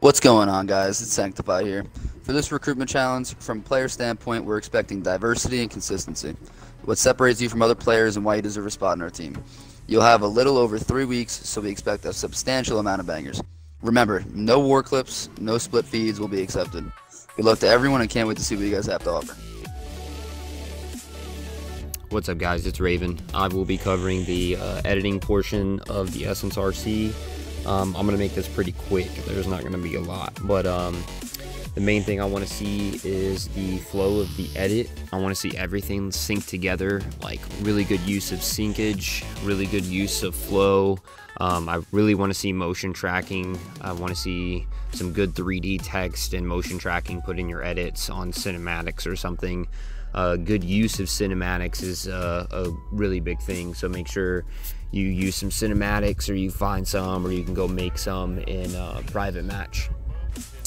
What's going on, guys? It's Sanctify here. For this recruitment challenge, from a player standpoint, we're expecting diversity and consistency. What separates you from other players and why you deserve a spot in our team. You'll have a little over 3 weeks, so we expect a substantial amount of bangers. Remember, no war clips, no split feeds will be accepted. Good luck to everyone and can't wait to see what you guys have to offer. What's up, guys? It's Raven. I will be covering the editing portion of the ESRC. I'm going to make this pretty quick. There's not going to be a lot, but the main thing I want to see is the flow of the edit. I want to see everything sync together, like really good use of syncage, really good use of flow. I really want to see motion tracking. I want to see some good 3D text and motion tracking put in your edits on cinematics or something. Good use of cinematics is a really big thing, so make sure you use some cinematics, or you find some, or you can go make some in a private match.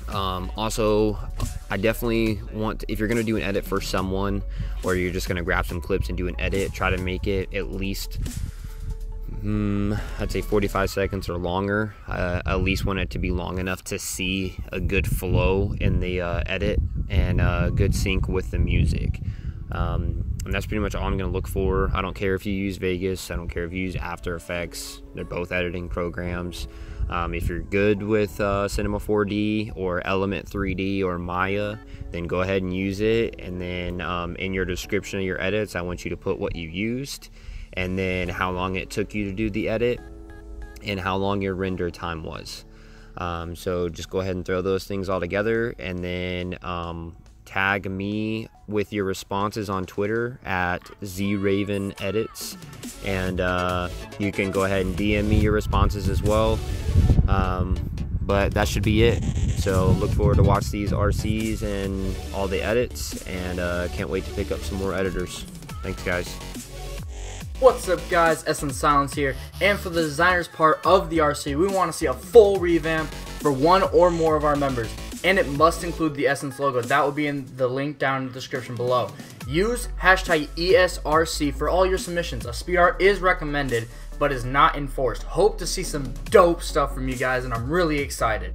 Also, I definitely want, if you're going to do an edit for someone, or you're just going to grab some clips and do an edit, try to make it at least I'd say 45 seconds or longer. At least want it to be long enough to see a good flow in the edit and good sync with the music. And that's pretty much all I'm going to look for. I don't care if you use Vegas. I don't care if you use After Effects. They're both editing programs. If you're good with Cinema 4D or Element 3D or Maya, then go ahead and use it. And then in your description of your edits, I want you to put what you used, and then how long it took you to do the edit, and how long your render time was. So just go ahead and throw those things all together, and then tag me with your responses on Twitter at zravenedits, and you can go ahead and DM me your responses as well. But that should be it. So look forward to watch these RCs and all the edits, and can't wait to pick up some more editors. Thanks, guys. What's up, guys? Silence here, and for the designers part of the RC, we want to see a full revamp for one or more of our members, and it must include the Essence logo. That will be in the link down in the description below. Use hashtag ESRC for all your submissions. A speed art is recommended, but is not enforced. Hope to see some dope stuff from you guys, and I'm really excited.